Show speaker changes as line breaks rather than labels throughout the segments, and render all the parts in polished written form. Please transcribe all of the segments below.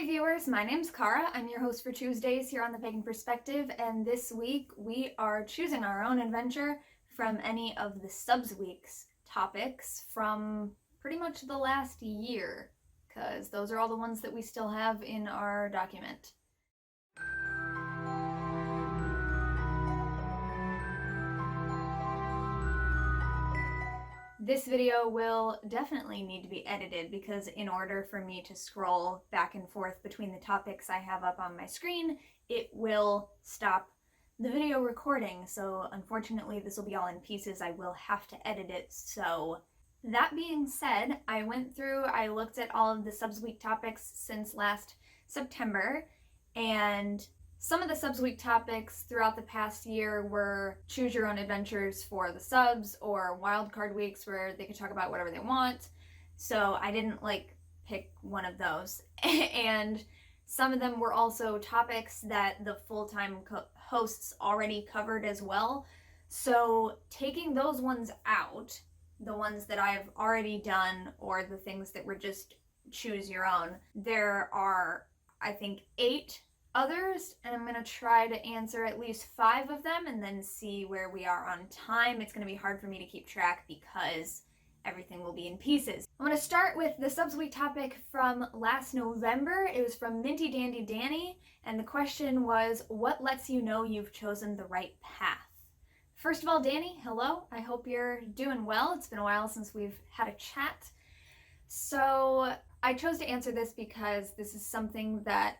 Hey viewers, my name's Kara. I'm your host for Tuesdays here on the Pagan Perspective, and this week we are choosing our own adventure from any of the subs week's topics from pretty much the last year, because those are all the ones that we still have in our document. This video will definitely need to be edited because in order for me to scroll back and forth between the topics I have up on my screen, it will stop the video recording. So unfortunately, this will be all in pieces. I will have to edit it. So that being said, I looked at all of the subs week topics since last September, and some of the subs week topics throughout the past year were choose your own adventures for the subs or wildcard weeks where they could talk about whatever they want. So I didn't pick one of those. And some of them were also topics that the full-time hosts already covered as well. So taking those ones out, the ones that I've already done or the things that were just choose your own, there are, I think, 8 others, and I'm going to try to answer at least 5 of them and then see where we are on time. It's going to be hard for me to keep track because everything will be in pieces. I'm going to start with the subs week topic from last November. It was from MintyDandyDannie, and the question was, what lets you know you've chosen the right path? First of all, Danny, hello. I hope you're doing well. It's been a while since we've had a chat. So I chose to answer this because this is something that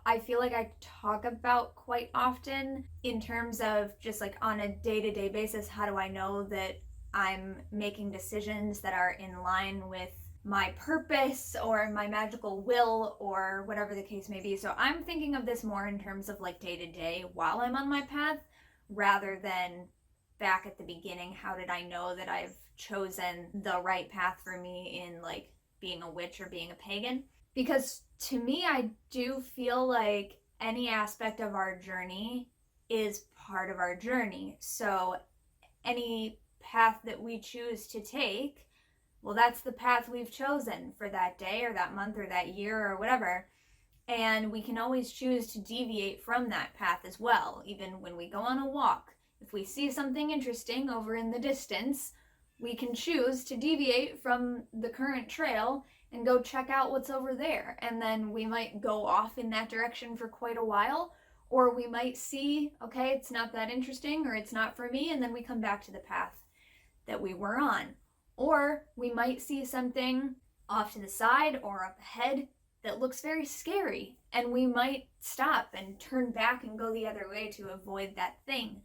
I feel like I talk about quite often in terms of just on a day-to-day basis. How do I know that I'm making decisions that are in line with my purpose or my magical will or whatever the case may be? So I'm thinking of this more in terms of day-to-day while I'm on my path rather than back at the beginning. How did I know that I've chosen the right path for me in being a witch or being a pagan? Because to me, I do feel like any aspect of our journey is part of our journey. So any path that we choose to take, well, that's the path we've chosen for that day or that month or that year or whatever. And we can always choose to deviate from that path as well. Even when we go on a walk, if we see something interesting over in the distance, we can choose to deviate from the current trail and go check out what's over there. And then we might go off in that direction for quite a while, or we might see, okay, it's not that interesting or it's not for me, and then we come back to the path that we were on. Or we might see something off to the side or up ahead that looks very scary, and we might stop and turn back and go the other way to avoid that thing.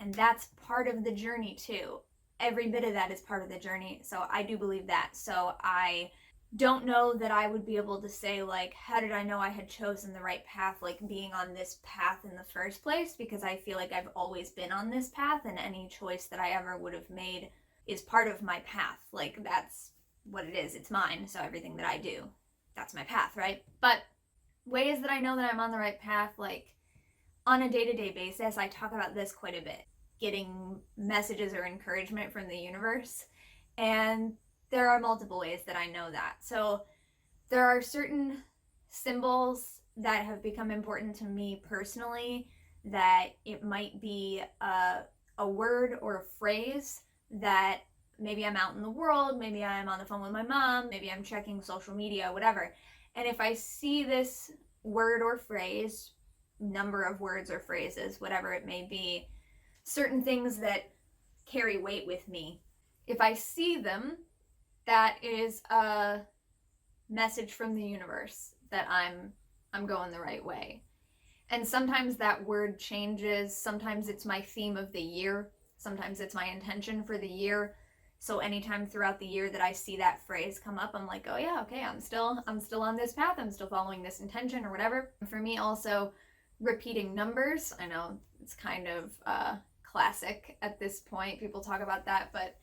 And that's part of the journey too. Every bit of that is part of the journey. So I do believe that. So I don't know that I would be able to say how did I know I had chosen the right path, being on this path in the first place, because I feel like I've always been on this path, and any choice that I ever would have made is part of my path. That's what it is. It's mine. So everything that I do, that's my path, right? But ways that I know that I'm on the right path, on a day-to-day basis, I talk about this quite a bit. Getting messages or encouragement from the universe. And there are multiple ways that I know that. So there are certain symbols that have become important to me personally, that it might be a word or a phrase that maybe I'm out in the world, maybe I'm on the phone with my mom, maybe I'm checking social media, whatever. And if I see this word or phrase, number of words or phrases, whatever it may be, certain things that carry weight with me, if I see them, that is a message from the universe that I'm going the right way. And sometimes that word changes. Sometimes it's my theme of the year. Sometimes it's my intention for the year. So anytime throughout the year that I see that phrase come up, I'm like, oh yeah, okay, I'm still on this path. I'm still following this intention or whatever. For me also, repeating numbers, I know it's kind of classic at this point. People talk about that, but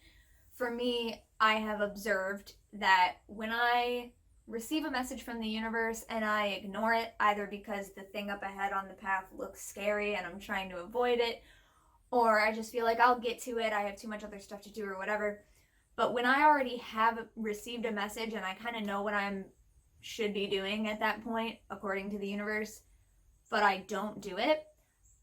for me, I have observed that when I receive a message from the universe and I ignore it, either because the thing up ahead on the path looks scary and I'm trying to avoid it, or I just feel like I'll get to it, I have too much other stuff to do or whatever. But when I already have received a message and I kind of know what I'm should be doing at that point, according to the universe, but I don't do it,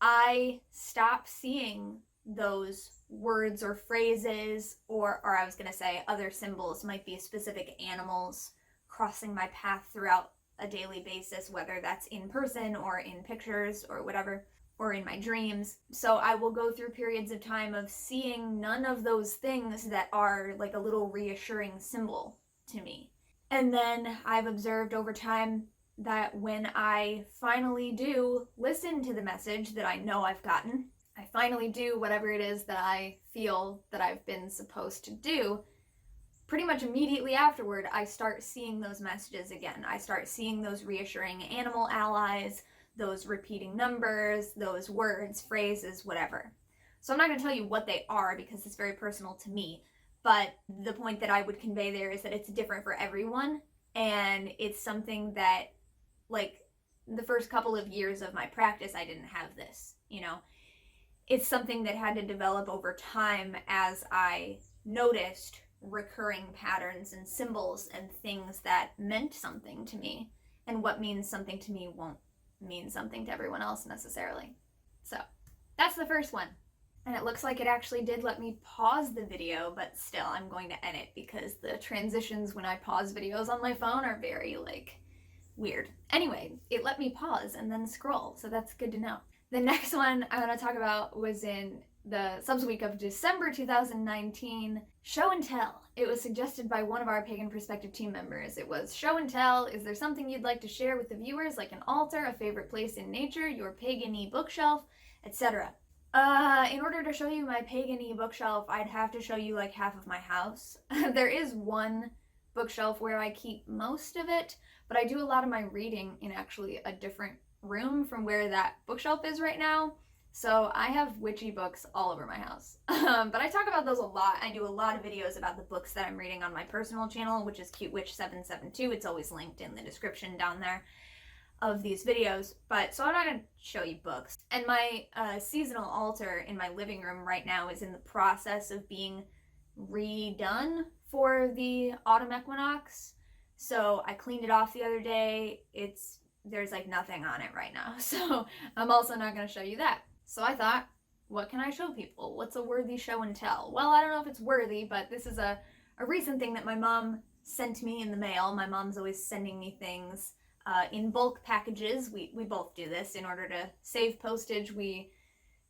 I stop seeing those words or phrases, or I was gonna say other symbols, might be specific animals crossing my path throughout a daily basis, whether that's in person or in pictures or whatever, or in my dreams. So I will go through periods of time of seeing none of those things that are like a little reassuring symbol to me. And then I've observed over time that when I finally do listen to the message that I know I've gotten, I finally do whatever it is that I feel that I've been supposed to do, pretty much immediately afterward, I start seeing those messages again. I start seeing those reassuring animal allies, those repeating numbers, those words, phrases, whatever. So I'm not going to tell you what they are because it's very personal to me, but the point that I would convey there is that it's different for everyone, and it's something that, like, the first couple of years of my practice, I didn't have this, you know. It's something that had to develop over time as I noticed recurring patterns and symbols and things that meant something to me, and what means something to me won't mean something to everyone else necessarily. So that's the first one. And it looks like it actually did let me pause the video, but still I'm going to edit because the transitions when I pause videos on my phone are very like weird. Anyway, it let me pause and then scroll, so that's good to know. The next one I want to talk about was in the subweek of December 2019, Show and Tell. It was suggested by one of our Pagan Perspective team members. It was Show and Tell. Is there something you'd like to share with the viewers, like an altar, a favorite place in nature, your pagany bookshelf, etc.? In order to show you my pagany bookshelf, I'd have to show you like half of my house. There is one bookshelf where I keep most of it, but I do a lot of my reading in actually a different room from where that bookshelf is right now. So I have witchy books all over my house. But I talk about those a lot. I do a lot of videos about the books that I'm reading on my personal channel, which is CuteWitch772. It's always linked in the description down there of these videos. But so I'm not going to show you books. And my seasonal altar in my living room right now is in the process of being redone for the autumn equinox. So I cleaned it off the other day. There's like nothing on it right now. So I'm also not going to show you that. So I thought, what can I show people? What's a worthy show and tell? Well, I don't know if it's worthy, but this is a recent thing that my mom sent me in the mail. My mom's always sending me things in bulk packages. We both do this in order to save postage. We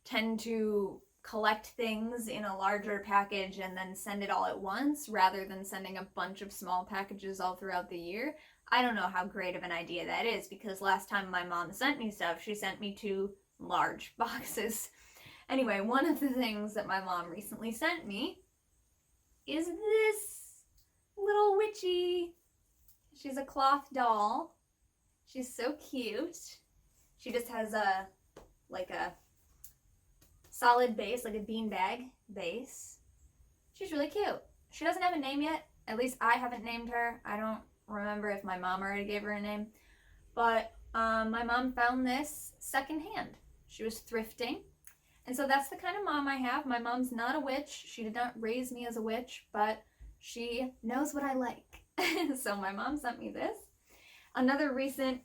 tend to collect things in a larger package and then send it all at once rather than sending a bunch of small packages all throughout the year. I don't know how great of an idea that is, because last time my mom sent me stuff, she sent me 2 large boxes. Anyway, one of the things that my mom recently sent me is this little witchy. She's a cloth doll. She's so cute. She just has a solid base, like a beanbag base. She's really cute. She doesn't have a name yet. At least I haven't named her. I don't remember if my mom already gave her a name. But my mom found this secondhand. She was thrifting. And so that's the kind of mom I have. My mom's not a witch. She did not raise me as a witch, but she knows what I like. So my mom sent me this. Another recent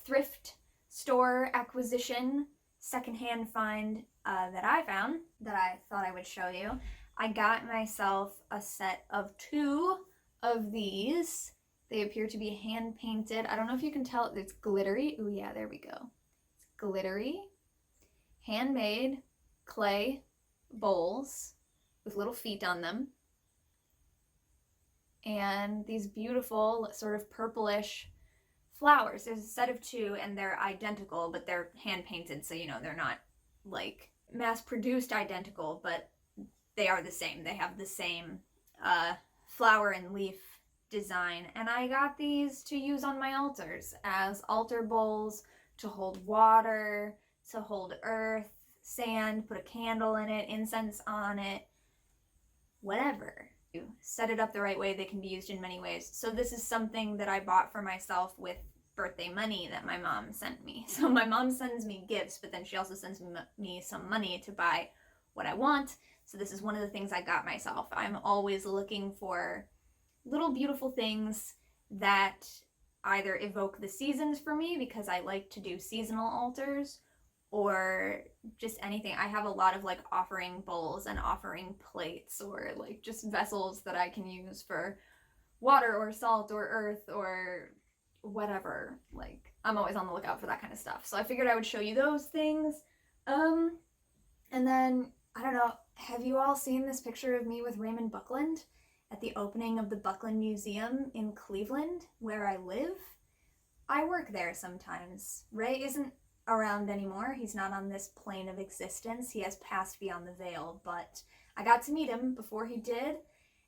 thrift store acquisition, secondhand find that I found that I thought I would show you. I got myself a set of 2 of these. They appear to be hand painted. I don't know if you can tell, it's glittery. Oh yeah, there we go. It's glittery, handmade clay bowls with little feet on them. And these beautiful sort of purplish flowers. There's a set of 2 and they're identical, but they're hand painted, so you know they're not like mass produced identical, but they are the same. They have the same flower and leaf design. And I got these to use on my altars as altar bowls, to hold water, to hold earth, sand, put a candle in it, incense on it, whatever. You set it up the right way, they can be used in many ways. So this is something that I bought for myself with birthday money that my mom sent me. So my mom sends me gifts, but then she also sends me some money to buy what I want. So this is one of the things I got myself. I'm always looking for little beautiful things that either evoke the seasons for me because I like to do seasonal altars, or just anything. I have a lot of like offering bowls and offering plates, or like just vessels that I can use for water or salt or earth or whatever. Like, I'm always on the lookout for that kind of stuff. So I figured I would show you those things. And then, I don't know, have you all seen this picture of me with Raymond Buckland at the opening of the Buckland Museum in Cleveland, where I live? I work there sometimes. Ray isn't around anymore. He's not on this plane of existence. He has passed beyond the veil, but I got to meet him before he did.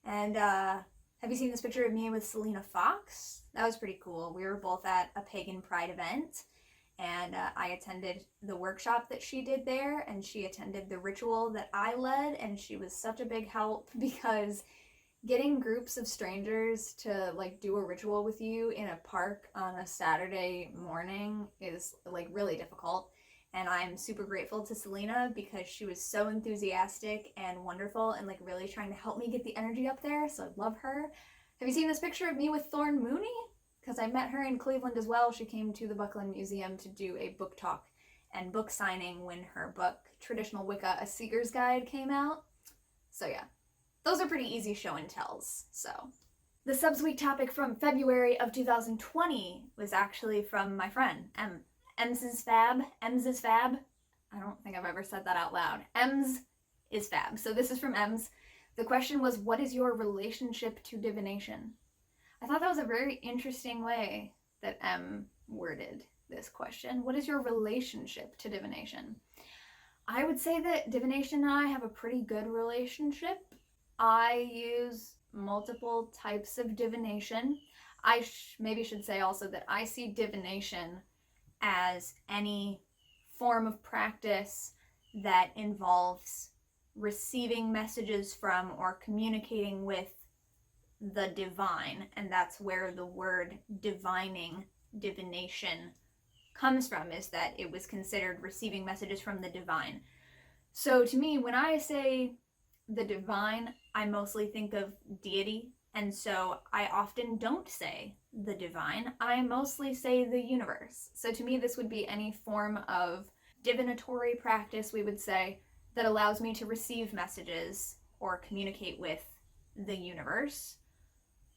And have you seen this picture of me with Selena Fox? That was pretty cool. We were both at a pagan pride event, and I attended the workshop that she did there, and she attended the ritual that I led, and she was such a big help because getting groups of strangers to like do a ritual with you in a park on a Saturday morning is like really difficult. And I'm super grateful to Selena because she was so enthusiastic and wonderful and like really trying to help me get the energy up there. So I love her. Have you seen this picture of me with Thorn Mooney? Because I met her in Cleveland as well. She came to the Buckland Museum to do a book talk and book signing when her book, Traditional Wicca, A Seeker's Guide, came out. So yeah, those are pretty easy show and tells. So the Subsweet topic from February of 2020 was actually from my friend, Emsisfab. I don't think I've ever said that out loud. Ems is fab. So this is from Ems. The question was, what is your relationship to divination? I thought that was a very interesting way that M worded this question. What is your relationship to divination? I would say that divination and I have a pretty good relationship. I use multiple types of divination. I maybe should say also that I see divination as any form of practice that involves receiving messages from or communicating with the divine, and that's where the word divining, divination, comes from, is that it was considered receiving messages from the divine. So to me, when I say the divine, I mostly think of deity, and so I often don't say the divine, I mostly say the universe. So to me, this would be any form of divinatory practice, we would say, that allows me to receive messages or communicate with the universe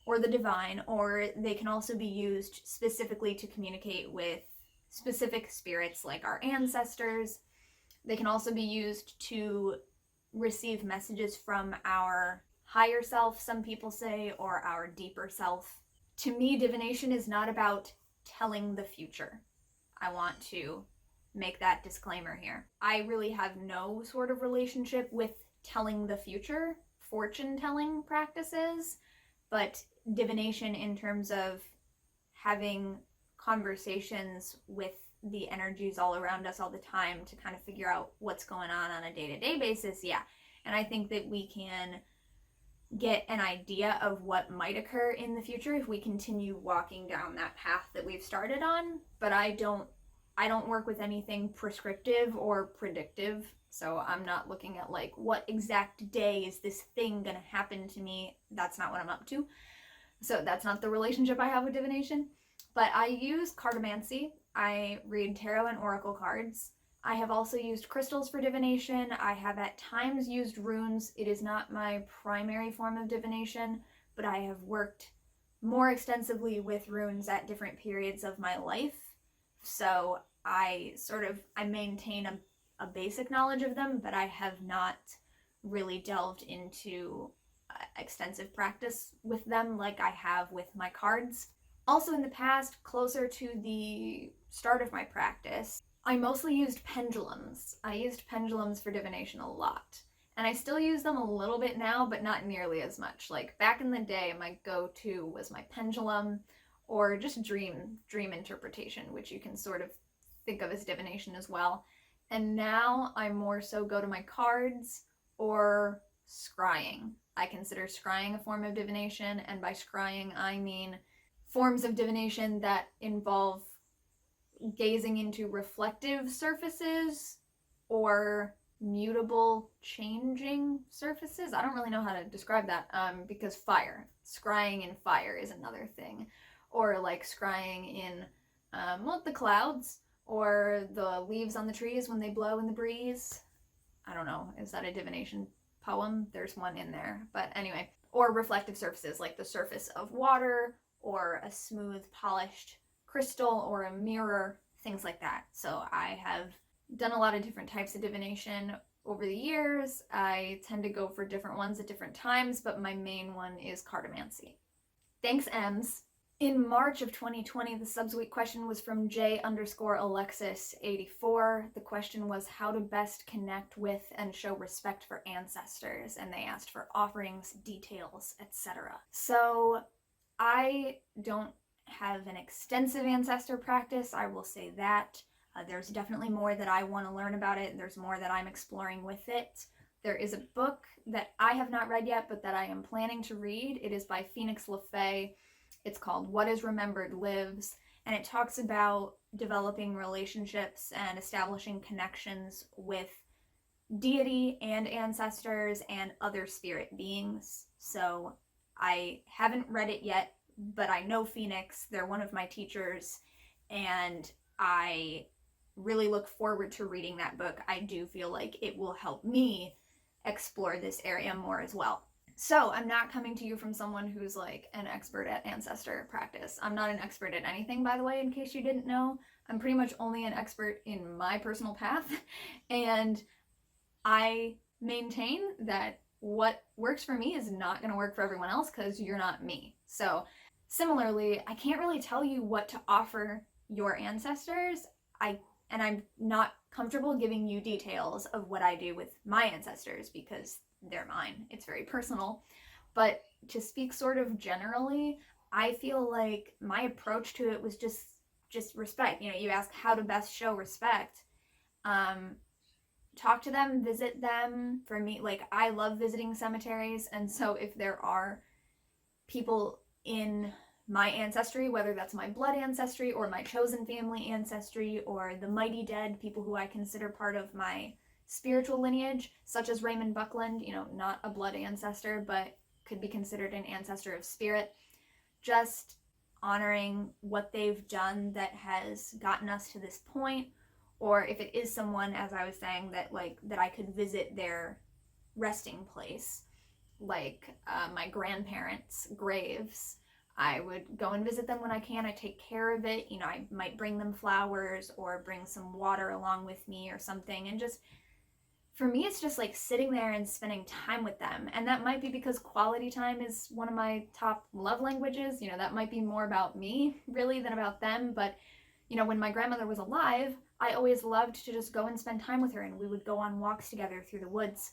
or the divine, or they can also be used specifically to communicate with specific spirits like our ancestors. They can also be used to receive messages from our higher self, some people say, or our deeper self. To me, divination is not about telling the future. I want to make that disclaimer here. I really have no sort of relationship with telling the future, fortune-telling practices, but divination in terms of having conversations with the energies all around us all the time to kind of figure out what's going on a day-to-day basis, yeah. And I think that we can get an idea of what might occur in the future if we continue walking down that path that we've started on, but I don't work with anything prescriptive or predictive, so I'm not looking at like what exact day is this thing gonna happen to me. That's not what I'm up to. So that's not the relationship I have with divination. But I use cartomancy. I read tarot and oracle cards. I have also used crystals for divination. I have at times used runes. It is not my primary form of divination, but I have worked more extensively with runes at different periods of my life. So I maintain a basic knowledge of them, but I have not really delved into extensive practice with them like I have with my cards. Also in the past, closer to the start of my practice, I mostly used pendulums. I used pendulums for divination a lot. And I still use them a little bit now, but not nearly as much. Like back in the day, my go-to was my pendulum, or just dream interpretation, which you can sort of think of as divination as well. And now I more so go to my cards or scrying. I consider scrying a form of divination, and by scrying I mean forms of divination that involve gazing into reflective surfaces or mutable, changing surfaces. I don't really know how to describe that because fire. Scrying in fire is another thing. or like scrying in the clouds, or the leaves on the trees when they blow in the breeze. I don't know, is that a divination poem? There's one in there, but anyway. Or reflective surfaces, like the surface of water, or a smooth, polished crystal, or a mirror, things like that. So I have done a lot of different types of divination over the years. I tend to go for different ones at different times, but my main one is cartomancy. Thanks, Ems. In March of 2020, the subsequent question was from J_Alexis84. The question was how to best connect with and show respect for ancestors, and they asked for offerings, details, etc. So I don't have an extensive ancestor practice, I will say that. There's definitely more that I want to learn about it. There's more that I'm exploring with it. There is a book that I have not read yet, but that I am planning to read. It is by Phoenix LaFay. It's called What is Remembered Lives, and it talks about developing relationships and establishing connections with deity and ancestors and other spirit beings. So I haven't read it yet, but I know Phoenix. They're one of my teachers, and I really look forward to reading that book. I do feel like it will help me explore this area more as well. So I'm not coming to you from someone who's like an expert at ancestor practice. I'm not an expert at anything, by the way, in case you didn't know. I'm pretty much only an expert in my personal path, and I maintain that what works for me is not going to work for everyone else because you're not me. So similarly, I can't really tell you what to offer your ancestors. I'm not comfortable giving you details of what I do with my ancestors because they're mine. It's very personal. But to speak sort of generally, I feel like my approach to it was just respect. You know, you ask how to best show respect. Talk to them, visit them. For me, like, I love visiting cemeteries, and so if there are people in my ancestry, whether that's my blood ancestry or my chosen family ancestry or the mighty dead, people who I consider part of my spiritual lineage, such as Raymond Buckland, you know, not a blood ancestor, but could be considered an ancestor of spirit, just honoring what they've done that has gotten us to this point. Or if it is someone, as I was saying, that I could visit their resting place, like my grandparents' graves, I would go and visit them when I can. I take care of it. You know, I might bring them flowers or bring some water along with me or something. And just, for me, it's just like sitting there and spending time with them. And that might be because quality time is one of my top love languages. You know, that might be more about me, really, than about them. But, you know, when my grandmother was alive, I always loved to just go and spend time with her. And we would go on walks together through the woods.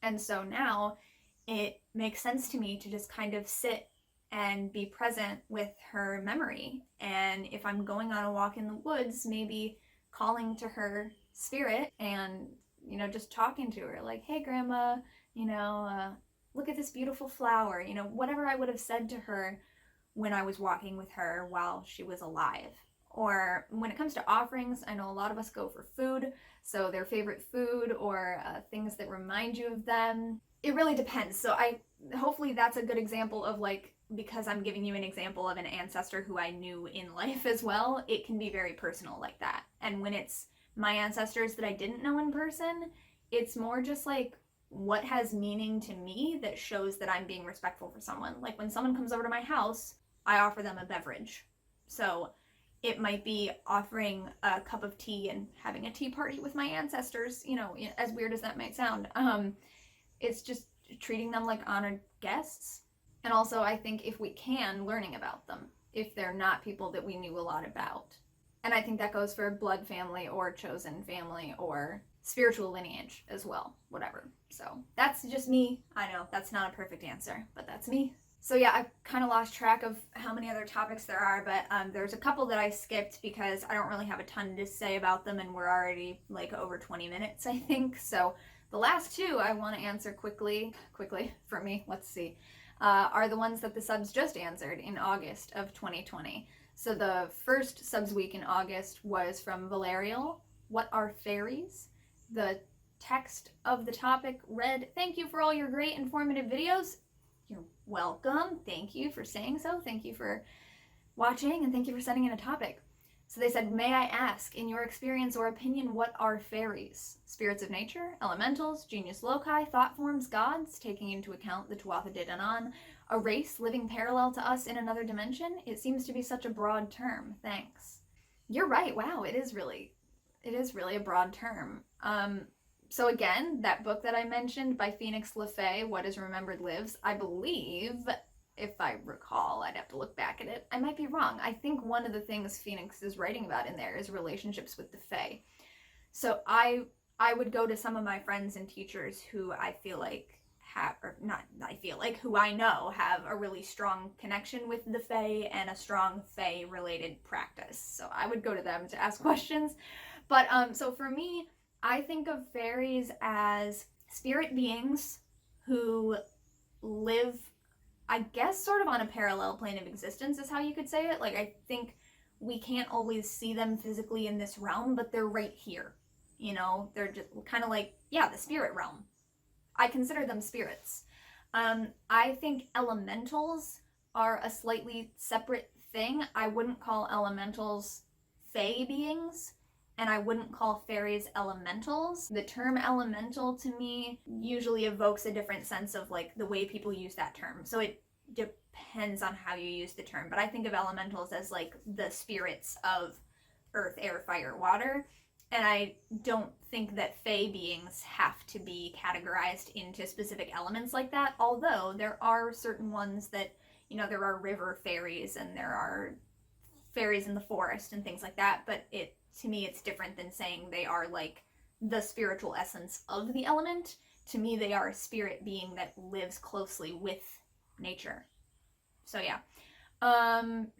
And so now it makes sense to me to just kind of sit and be present with her memory. And if I'm going on a walk in the woods, maybe calling to her spirit and, you know, just talking to her like, hey, grandma, you know, look at this beautiful flower, you know, whatever I would have said to her when I was walking with her while she was alive. Or when it comes to offerings, I know a lot of us go for food, so their favorite food or things that remind you of them. It really depends. So hopefully that's a good example of, like, because I'm giving you an example of an ancestor who I knew in life as well, it can be very personal like that. And when it's my ancestors that I didn't know in person, it's more just like what has meaning to me that shows that I'm being respectful for someone. Like when someone comes over to my house, I offer them a beverage. So it might be offering a cup of tea and having a tea party with my ancestors, you know, as weird as that might sound. It's just treating them like honored guests. And also, I think if we can, learning about them, if they're not people that we knew a lot about. And I think that goes for blood family or chosen family or spiritual lineage as well, whatever. So that's just me. I know that's not a perfect answer, but that's me. So yeah, I've kind of lost track of how many other topics there are, but there's a couple that I skipped because I don't really have a ton to say about them, and we're already like over 20 minutes, I think. So the last two I want to answer quickly for me, let's see, are the ones that the subs just answered in August of 2020. So the first subs week in August was from Valariel. What are fairies? The text of the topic read, "Thank you for all your great informative videos." You're welcome. Thank you for saying so. Thank you for watching, and thank you for sending in a topic. So they said, may I ask, in your experience or opinion, what are fairies? Spirits of nature, elementals, genius loci, thought forms, gods, taking into account the Tuatha De Danann, a race living parallel to us in another dimension? It seems to be such a broad term. Thanks. You're right. Wow, it is really a broad term. So again, that book that I mentioned by Phoenix LaFaye, What is Remembered Lives, I believe, if I recall, I'd have to look back at it. I might be wrong. I think one of the things Phoenix is writing about in there is relationships with the Fae. So I would go to some of my friends and teachers who I feel like who I know have a really strong connection with the Fae and a strong Fae related practice. So I would go to them to ask questions. But so for me, I think of fairies as spirit beings who live, I guess, sort of on a parallel plane of existence is how you could say it. Like, I think we can't always see them physically in this realm, but they're right here. You know, they're just kind of like, yeah, the spirit realm. I consider them spirits. I think elementals are a slightly separate thing. I wouldn't call elementals fae beings, and I wouldn't call fairies elementals. The term elemental to me usually evokes a different sense of like the way people use that term. So it depends on how you use the term, but I think of elementals as like the spirits of earth, air, fire, water. And I don't think that fae beings have to be categorized into specific elements like that, although there are certain ones that, you know, there are river fairies and there are fairies in the forest and things like that, but to me it's different than saying they are like the spiritual essence of the element. To me, they are a spirit being that lives closely with nature. So yeah.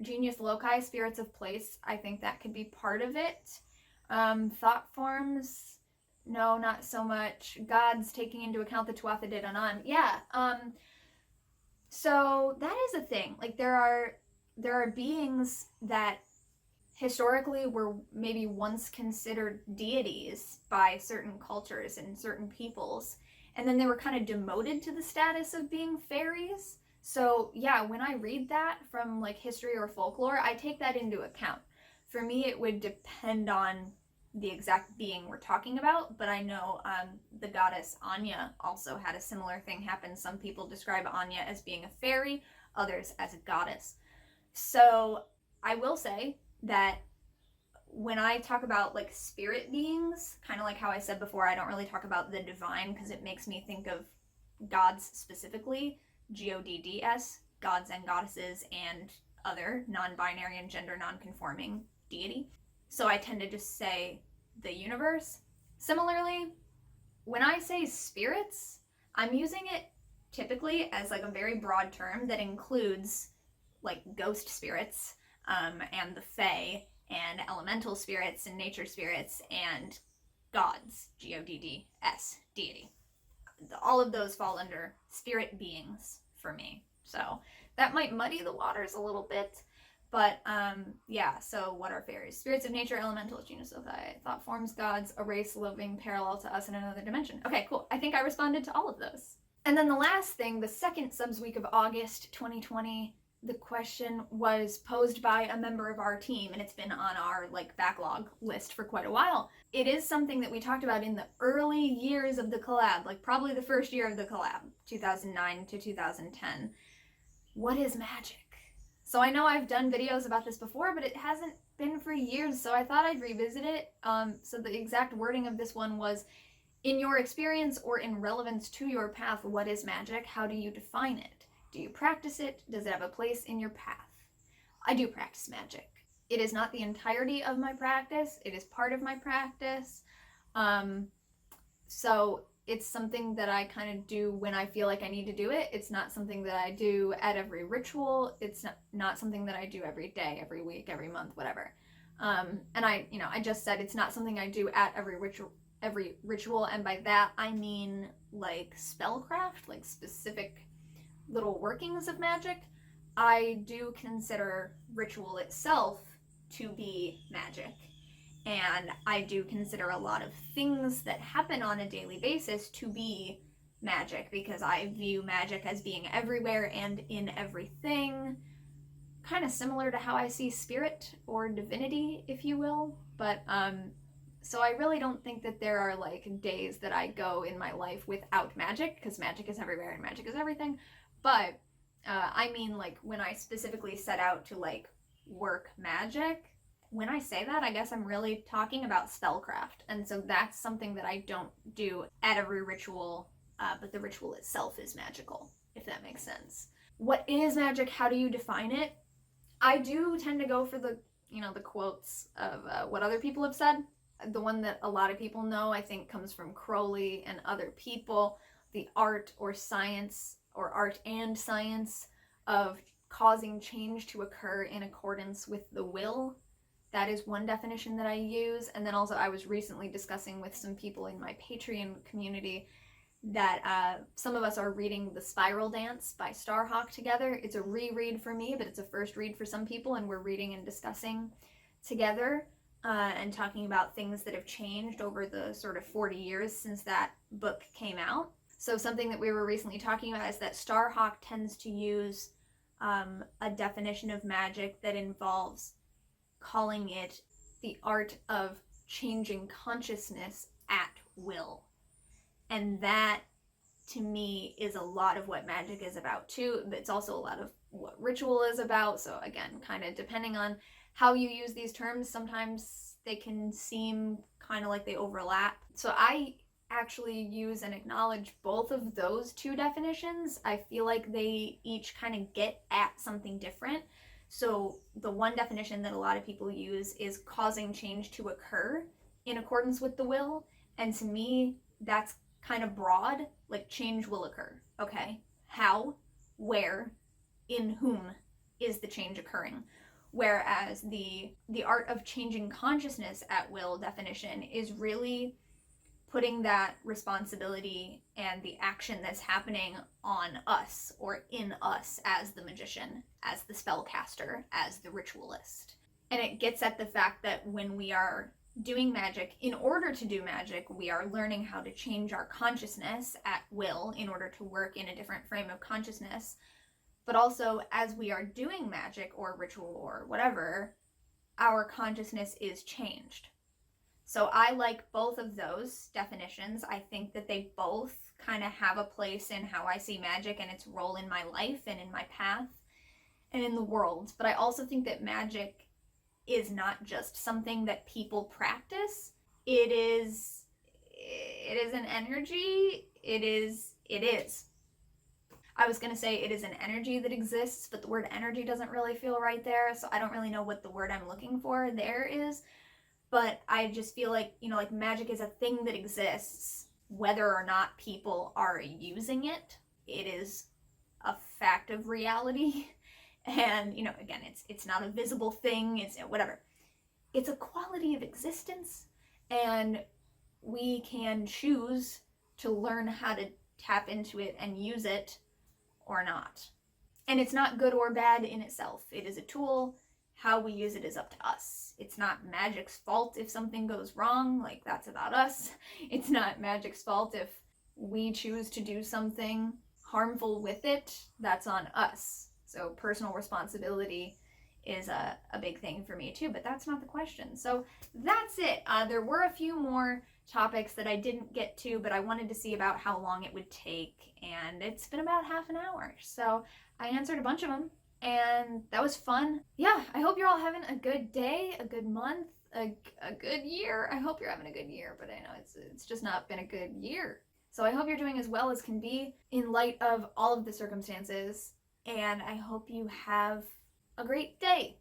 Genius loci, spirits of place, I think that could be part of it. Thought forms, no, not so much. Gods, taking into account the Tuatha De Danann. Yeah. So that is a thing. Like there are beings that historically were maybe once considered deities by certain cultures and certain peoples, and then they were kind of demoted to the status of being fairies. So yeah, when I read that from like history or folklore, I take that into account. For me, it would depend on the exact being we're talking about, but I know the goddess Anya also had a similar thing happen. Some people describe Anya as being a fairy, others as a goddess. So I will say that when I talk about like spirit beings, kind of like how I said before, I don't really talk about the divine because it makes me think of gods specifically, Godds, gods and goddesses, and other non-binary and gender non-conforming deity. So I tend to just say the universe. Similarly, when I say spirits, I'm using it typically as like a very broad term that includes like ghost spirits, and the fae, and elemental spirits, and nature spirits, and gods, Godds, deity. All of those fall under spirit beings for me. So that might muddy the waters a little bit, but yeah, so what are fairies? Spirits of nature, elementals, genus loci, thought forms, gods, a race living parallel to us in another dimension. Okay, cool. I think I responded to all of those. And then the last thing, the second subs week of August 2020, the question was posed by a member of our team, and it's been on our like backlog list for quite a while. It is something that we talked about in the early years of the collab, like probably the first year of the collab, 2009 to 2010. What is magic? So I know I've done videos about this before, but it hasn't been for years, so I thought I'd revisit it. So the exact wording of this one was, in your experience or in relevance to your path, what is magic? How do you define it? Do you practice it? Does it have a place in your path? I do practice magic. It is not the entirety of my practice. It is part of my practice. So it's something that I kind of do when I feel like I need to do it. It's not something that I do at every ritual. It's not something that I do every day, every week, every month, whatever. And I just said it's not something I do at every ritual. And by that, I mean like spellcraft, like specific little workings of magic. I do consider ritual itself to be magic, and I do consider a lot of things that happen on a daily basis to be magic, because I view magic as being everywhere and in everything, kind of similar to how I see spirit or divinity, if you will. But so I really don't think that there are like days that I go in my life without magic, because magic is everywhere and magic is everything. But I mean, like, when I specifically set out to like work magic, when I say that, I guess I'm really talking about spellcraft. And so that's something that I don't do at every ritual, but the ritual itself is magical, if that makes sense. What is magic? How do you define it? I do tend to go for the, the quotes of what other people have said. The one that a lot of people know, I think, comes from Crowley and other people. The art or science, or art and science, of causing change to occur in accordance with the will. That is one definition that I use. And then also I was recently discussing with some people in my Patreon community that some of us are reading The Spiral Dance by Starhawk together. It's a reread for me, but it's a first read for some people, and we're reading and discussing together and talking about things that have changed over the sort of 40 years since that book came out. So something that we were recently talking about is that Starhawk tends to use a definition of magic that involves calling it the art of changing consciousness at will. And that, to me, is a lot of what magic is about too. But it's also a lot of what ritual is about. So again, kind of depending on how you use these terms, sometimes they can seem kind of like they overlap. So I actually use and acknowledge both of those two definitions. I feel like they each kind of get at something different. So the one definition that a lot of people use is causing change to occur in accordance with the will. And to me, that's kind of broad. Like, change will occur. Okay, how, where, in whom is the change occurring? Whereas the art of changing consciousness at will definition is really putting that responsibility and the action that's happening on us, or in us, as the magician, as the spellcaster, as the ritualist. And it gets at the fact that when we are doing magic, in order to do magic, we are learning how to change our consciousness at will in order to work in a different frame of consciousness. But also, as we are doing magic or ritual or whatever, our consciousness is changed. So I like both of those definitions. I think that they both kind of have a place in how I see magic and its role in my life and in my path and in the world. But I also think that magic is not just something that people practice. It is an energy. It is. I was going to say it is an energy that exists, but the word energy doesn't really feel right there, so I don't really know what the word I'm looking for there is. But I just feel like, like magic is a thing that exists, whether or not people are using it. It is a fact of reality. And, again, it's not a visible thing, it's whatever. It's a quality of existence, and we can choose to learn how to tap into it and use it or not. And it's not good or bad in itself. It is a tool. How we use it is up to us. It's not magic's fault if something goes wrong, like that's about us. It's not magic's fault if we choose to do something harmful with it, that's on us. So personal responsibility is a big thing for me too, but that's not the question. So that's it. There were a few more topics that I didn't get to, but I wanted to see about how long it would take, and it's been about half an hour. So I answered a bunch of them, and that was fun. Yeah, I hope you're all having a good day, a good month, a good year. I hope you're having a good year, but I know it's just not been a good year. So I hope you're doing as well as can be in light of all of the circumstances, and I hope you have a great day.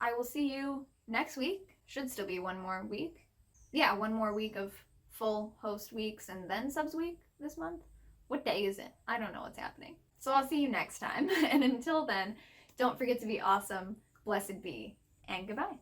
I will see you next week. Should still be one more week. Yeah, one more week of full host weeks and then subs week this month. What day is it? I don't know what's happening. So I'll see you next time. And until then, don't forget to be awesome, blessed be, and goodbye.